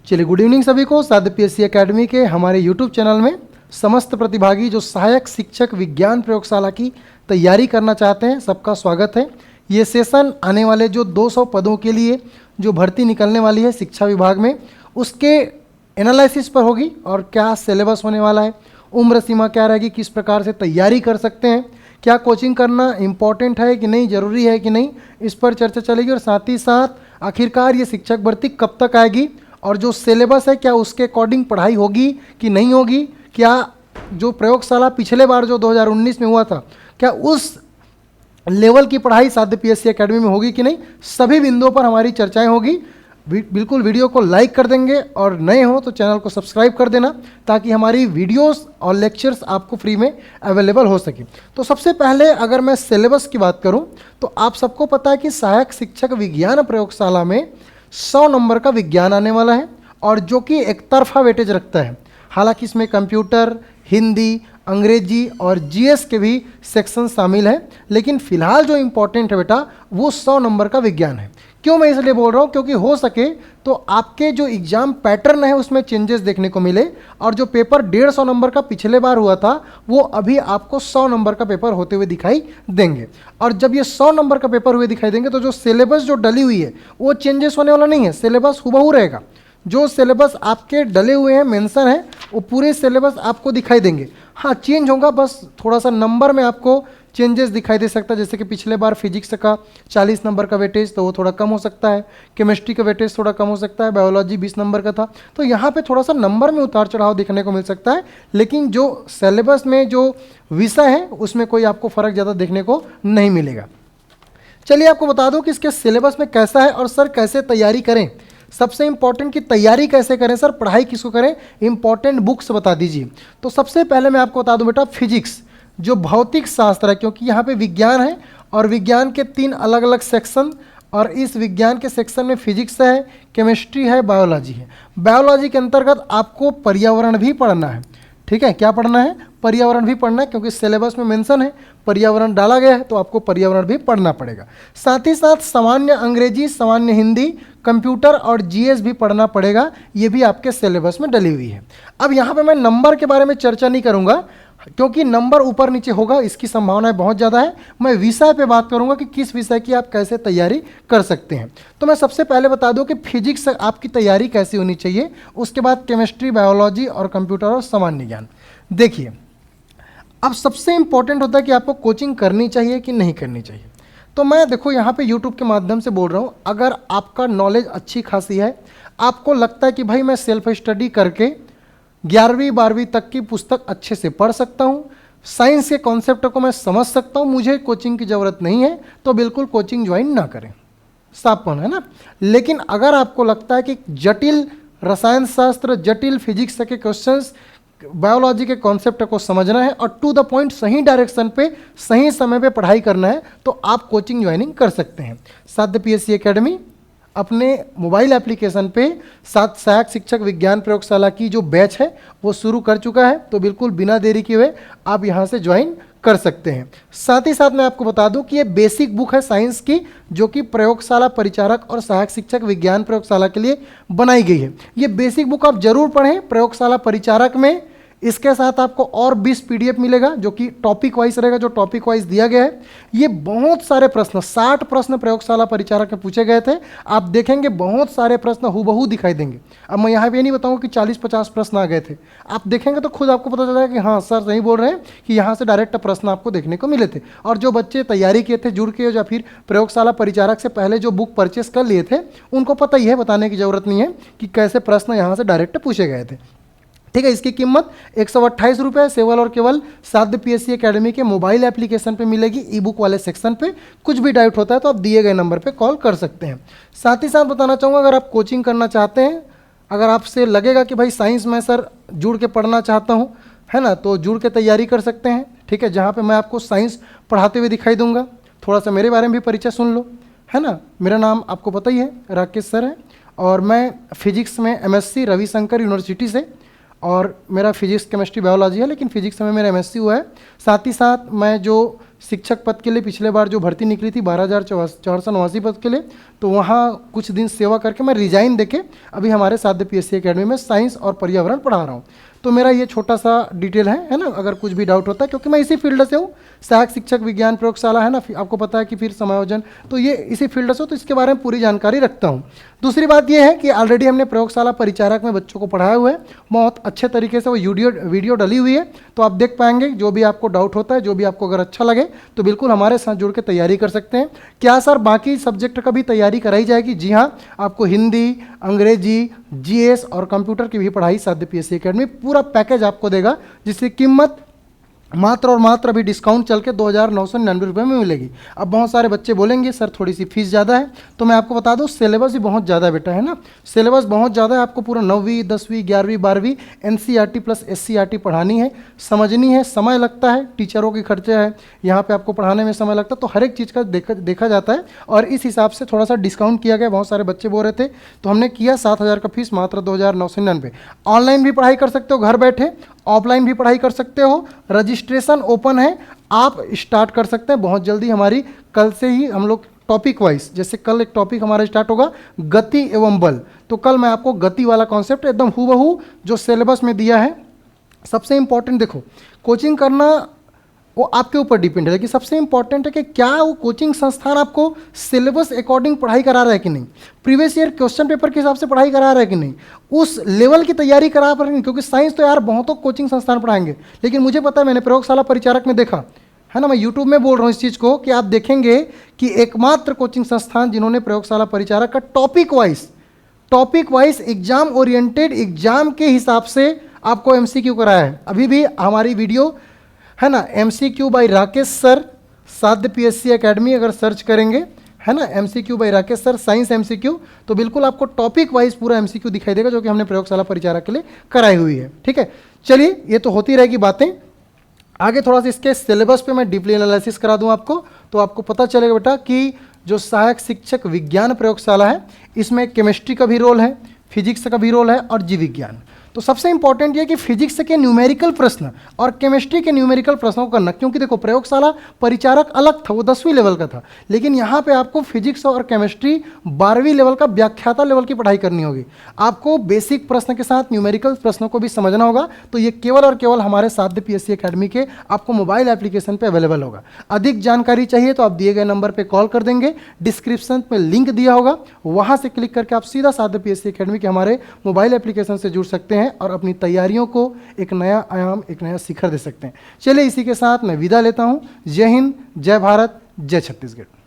चलिए, good evening सभी को। साध्य पीएससी एकेडमी के हमारे यूट्यूब चैनल में समस्त प्रतिभागी जो सहायक शिक्षक विज्ञान प्रयोगशाला की तैयारी करना चाहते हैं, सबका स्वागत है। ये सेशन आने वाले जो 200 पदों के लिए जो भर्ती निकलने वाली है शिक्षा विभाग में, उसके एनालिसिस पर होगी और क्या सिलेबस होने वाला है, उम्र सीमा क्या रहेगी, किस प्रकार से तैयारी कर सकते हैं, क्या कोचिंग करना इम्पॉर्टेंट है कि नहीं, ज़रूरी है कि नहीं, इस पर चर्चा चलेगी। और साथ ही साथ आखिरकार ये शिक्षक भर्ती कब तक आएगी और जो सिलेबस है क्या उसके अकॉर्डिंग पढ़ाई होगी कि नहीं होगी, क्या जो प्रयोगशाला पिछले बार जो 2019 में हुआ था क्या उस लेवल की पढ़ाई साध्य पीएससी एकेडमी में होगी कि नहीं, सभी बिंदुओं पर हमारी चर्चाएं होगी। बिल्कुल वीडियो को लाइक कर देंगे और नए हो तो चैनल को सब्सक्राइब कर देना ताकि हमारी वीडियोस और लेक्चर्स आपको फ्री में अवेलेबल हो सके। तो सबसे पहले अगर मैं सिलेबस की बात करूं तो आप सबको पता है कि सहायक शिक्षक विज्ञान प्रयोगशाला में 100 नंबर का विज्ञान आने वाला है और जो कि एक तरफा वेटेज रखता है। हालांकि इसमें कंप्यूटर, हिंदी, अंग्रेजी और जीएस के भी सेक्शन शामिल है, लेकिन फिलहाल जो इम्पोर्टेंट है बेटा वो 100 नंबर का विज्ञान है। क्यों मैं इसलिए बोल रहा हूँ, क्योंकि हो सके तो आपके जो एग्जाम पैटर्न है उसमें चेंजेस देखने को मिले और जो पेपर 150 नंबर का पिछले बार हुआ था वो अभी आपको 100 नंबर का पेपर होते हुए दिखाई देंगे। और जब ये 100 नंबर का पेपर हुए दिखाई देंगे तो जो सिलेबस जो डली हुई है वो चेंजेस होने वाला नहीं है, सिलेबस हुबहू रहेगा। जो सिलेबस आपके डले हुए हैं, मेंशन है, वो पूरे सिलेबस आपको दिखाई देंगे। हाँ, चेंज होगा, बस थोड़ा सा नंबर में आपको चेंजेस दिखाई दे सकता है। जैसे कि पिछले बार फिजिक्स का 40 नंबर का वेटेज तो वो थोड़ा कम हो सकता है, केमिस्ट्री का वेटेज थोड़ा कम हो सकता है, बायोलॉजी 20 नंबर का था, तो यहाँ पे थोड़ा सा नंबर में उतार चढ़ाव देखने को मिल सकता है। लेकिन जो सिलेबस में जो विषय है उसमें कोई आपको फ़र्क ज़्यादा देखने को नहीं मिलेगा। चलिए आपको बता दूँ कि इसके सिलेबस में कैसा है और सर कैसे तैयारी करें। सबसे इंपॉर्टेंट कि तैयारी कैसे करें सर, पढ़ाई किसको करें, इंपॉर्टेंट बुक्स बता दीजिए। तो सबसे पहले मैं आपको बता दूं बेटा, फिजिक्स जो भौतिक शास्त्र है, क्योंकि यहाँ पे विज्ञान है और विज्ञान के 3 अलग अलग सेक्शन, और इस विज्ञान के सेक्शन में फिजिक्स है, केमिस्ट्री है, बायोलॉजी है। बायोलॉजी के अंतर्गत आपको पर्यावरण भी पढ़ना है। ठीक है, क्या पढ़ना है, पर्यावरण भी पढ़ना है, क्योंकि सिलेबस में मेंशन है पर्यावरण डाला गया है तो आपको पर्यावरण भी पढ़ना पड़ेगा। साथ ही साथ सामान्य अंग्रेजी, सामान्य हिंदी, कंप्यूटर और जीएस भी पढ़ना पड़ेगा, ये भी आपके सिलेबस में डली हुई है। अब यहाँ पे मैं नंबर के बारे में चर्चा नहीं करूँगा क्योंकि नंबर ऊपर नीचे होगा, इसकी संभावनाएं बहुत ज़्यादा है। मैं विषय पे बात करूंगा कि किस विषय की आप कैसे तैयारी कर सकते हैं। तो मैं सबसे पहले बता दूं कि फिजिक्स आपकी तैयारी कैसी होनी चाहिए, उसके बाद केमिस्ट्री, बायोलॉजी और कंप्यूटर और सामान्य ज्ञान। देखिए, अब सबसे इंपॉर्टेंट होता है कि आपको कोचिंग करनी चाहिए कि नहीं करनी चाहिए। तो मैं देखो यहाँ पे यूट्यूब के माध्यम से बोल रहा हूँ, अगर आपका नॉलेज अच्छी खासी है, आपको लगता है कि भाई मैं सेल्फ स्टडी करके 11वीं 12वीं तक की पुस्तक अच्छे से पढ़ सकता हूँ, साइंस के कॉन्सेप्ट को मैं समझ सकता हूँ, मुझे कोचिंग की ज़रूरत नहीं है, तो बिल्कुल कोचिंग ज्वाइन ना करें, साफपन है ना। लेकिन अगर आपको लगता है कि जटिल रसायन शास्त्र, जटिल फिजिक्स के क्वेश्चंस, बायोलॉजी के कॉन्सेप्ट को समझना है और टू द पॉइंट सही डायरेक्शन पे सही समय पे पढ़ाई करना है, तो आप कोचिंग ज्वाइनिंग कर सकते हैं। साध्य पीएससी एकेडमी अपने मोबाइल एप्लीकेशन पे सहायक शिक्षक विज्ञान प्रयोगशाला की जो बैच है वो शुरू कर चुका है, तो बिल्कुल बिना देरी किए हुए आप यहाँ से ज्वाइन कर सकते हैं। साथ ही साथ मैं आपको बता दूं कि ये बेसिक बुक है साइंस की, जो कि प्रयोगशाला परिचारक और सहायक शिक्षक विज्ञान प्रयोगशाला के लिए बनाई गई है। ये बेसिक बुक आप जरूर पढ़ें प्रयोगशाला परिचारक में। इसके साथ आपको और 20 पीडीएफ मिलेगा जो कि टॉपिक वाइज रहेगा, जो टॉपिक वाइज दिया गया है। ये बहुत सारे प्रश्न, 60 प्रश्न प्रयोगशाला परिचारक में पूछे गए थे। आप देखेंगे बहुत सारे प्रश्न हुबहू दिखाई देंगे। अब मैं यहाँ पे नहीं बताऊँगा कि 40-50 प्रश्न आ गए थे, आप देखेंगे तो खुद आपको पता चल जाएगा कि हाँ सर सही बोल रहे हैं कि यहाँ से डायरेक्ट प्रश्न आपको देखने को मिले थे। और जो बच्चे तैयारी किए थे जुड़ के या फिर प्रयोगशाला परिचारक से पहले जो बुक परचेस कर लिए थे, उनको पता ही है, बताने की ज़रूरत नहीं है कि कैसे प्रश्न यहाँ से डायरेक्ट पूछे गए थे। ठीक है, इसकी कीमत 128 रुपये केवल और केवल साध्य पीएससी एकेडमी के मोबाइल एप्लीकेशन पे मिलेगी। ई बुक वाले सेक्शन पे कुछ भी डाउट होता है तो आप दिए गए नंबर पे कॉल कर सकते हैं। साथ ही साथ बताना चाहूँगा, अगर आप कोचिंग करना चाहते हैं, अगर आपसे लगेगा कि भाई साइंस में सर जुड़ के पढ़ना चाहता हूँ, है ना, तो जुड़ के तैयारी कर सकते हैं। ठीक है, जहाँ पर मैं आपको साइंस पढ़ाते हुए दिखाई दूँगा, थोड़ा सा मेरे बारे में भी परिचय सुन लो, है ना। मेरा नाम आपको पता ही है, राकेश सर है, और मैं फिजिक्स में MSc रविशंकर यूनिवर्सिटी से, और मेरा फिजिक्स केमिस्ट्री बायोलॉजी है, लेकिन फिजिक्स में मेरा MSc हुआ है। साथ ही साथ मैं जो शिक्षक पद के लिए पिछले बार जो भर्ती निकली थी 12,489 पद के लिए, तो वहाँ कुछ दिन सेवा करके मैं रिजाइन देके अभी हमारे साध्य PSC एकेडमी में साइंस और पर्यावरण पढ़ा रहा हूँ। तो मेरा ये छोटा सा डिटेल है ना, अगर कुछ भी डाउट होता है, क्योंकि मैं इसी फील्ड से हूँ, सहायक शिक्षक विज्ञान प्रयोगशाला है ना, आपको पता है कि फिर समायोजन, तो ये इसी फील्ड से हो, तो इसके बारे में पूरी जानकारी रखता हूँ। दूसरी बात ये है कि ऑलरेडी हमने प्रयोगशाला परिचारक में बच्चों को पढ़ाया हुआ है, बहुत अच्छे तरीके से वो वीडियो डली हुई है, तो आप देख पाएंगे। जो भी आपको डाउट होता है, जो भी आपको अगर अच्छा लगे तो बिल्कुल हमारे साथ जुड़ के तैयारी कर सकते हैं। क्या सर बाकी सब्जेक्ट का भी तैयारी कराई जाएगी? जी हाँ, आपको हिंदी, अंग्रेजी, GS और कंप्यूटर की भी पढ़ाई साध्य PSC एकेडमी पूरा पैकेज आपको देगा, जिसकी कीमत मात्र और मात्र अभी डिस्काउंट चल के 2,999 रुपये में मिलेगी। अब बहुत सारे बच्चे बोलेंगे सर थोड़ी सी फीस ज़्यादा है, तो मैं आपको बता दूं सिलेबस ही बहुत ज़्यादा है बेटा, है ना, सिलेबस बहुत ज़्यादा है। आपको पूरा 9वीं 10वीं 11वीं 12वीं NCERT प्लस SCERT पढ़ानी है, समझनी है, समय लगता है, टीचरों के खर्चे है, यहाँ पर आपको पढ़ाने में समय लगता है, तो हर एक चीज़ का देखा जाता है, और इस हिसाब से थोड़ा सा डिस्काउंट किया गया। बहुत सारे बच्चे बोल रहे थे, तो हमने किया 7,000 का फीस मात्र 2,999। ऑनलाइन भी पढ़ाई कर सकते हो घर बैठे, ऑफलाइन भी पढ़ाई कर सकते हो, रजिस्ट्रेशन ओपन है, आप स्टार्ट कर सकते हैं बहुत जल्दी। हमारी कल से ही हम लोग टॉपिक वाइज, जैसे कल एक टॉपिक हमारा स्टार्ट होगा गति एवं बल, तो कल मैं आपको गति वाला कॉन्सेप्ट एकदम हूबहू जो सिलेबस में दिया है। सबसे इंपॉर्टेंट देखो, कोचिंग करना वो आपके ऊपर डिपेंड है, लेकिन सबसे इंपॉर्टेंट है कि क्या वो कोचिंग संस्थान आपको सिलेबस अकॉर्डिंग पढ़ाई करा रहा है कि नहीं, प्रीवियस ईयर क्वेश्चन पेपर के हिसाब से पढ़ाई करा रहा है कि नहीं, उस लेवल की तैयारी करा रहा है नहीं। क्योंकि साइंस तो यार बहुतों कोचिंग संस्थान पढ़ाएंगे, लेकिन मुझे पता है, मैंने प्रयोगशाला परिचारक में देखा है ना, मैं यूट्यूब में बोल रहा हूँ इस चीज़ को, कि आप देखेंगे कि एकमात्र कोचिंग संस्थान जिन्होंने प्रयोगशाला परिचारक का topic wise exam oriented exam के हिसाब से आपको MCQ कराया है। अभी भी हमारी वीडियो है ना, MCQ by Rakesh sir, Sadhya PSC academy अगर सर्च करेंगे, है ना, MCQ by Rakesh sir science MCQ, तो बिल्कुल आपको टॉपिक वाइज पूरा MCQ दिखाई देगा, जो कि हमने प्रयोगशाला परिचारक के लिए कराई हुई है। ठीक है, चलिए ये तो होती रहेगी बातें, आगे थोड़ा सा इसके सिलेबस पे मैं डीपली एनालिसिस करा दूं आपको, तो आपको पता चलेगा बेटा कि जो सहायक शिक्षक विज्ञान प्रयोगशाला है, इसमें केमिस्ट्री का भी रोल है, फिजिक्स का भी रोल है और जीव विज्ञान। तो सबसे इंपॉर्टेंट ये कि फिजिक्स के न्यूमेरिकल प्रश्न और केमिस्ट्री के न्यूमेरिकल प्रश्नों को करना, क्योंकि देखो प्रयोगशाला परिचारक अलग था, वो 10वीं लेवल का था, लेकिन यहाँ पे आपको फिजिक्स और केमिस्ट्री 12वीं लेवल का व्याख्याता लेवल की पढ़ाई करनी होगी। आपको बेसिक प्रश्न के साथ न्यूमेरिकल प्रश्नों को भी समझना होगा, तो ये केवल और केवल हमारे साध्य PSC एकेडमी के आपको मोबाइल एप्लीकेशन पर अवेलेबल होगा। अधिक जानकारी चाहिए तो आप दिए गए नंबर पर कॉल कर देंगे, डिस्क्रिप्शन में लिंक दिया होगा, वहाँ से क्लिक करके आप सीधा साध्य PSC एकेडमी के हमारे मोबाइल एप्लीकेशन से जुड़ सकते हैं और अपनी तैयारियों को एक नया आयाम, एक नया शिखर दे सकते हैं। चलिए इसी के साथ मैं विदा लेता हूं। जय हिंद, जय भारत, जय छत्तीसगढ़।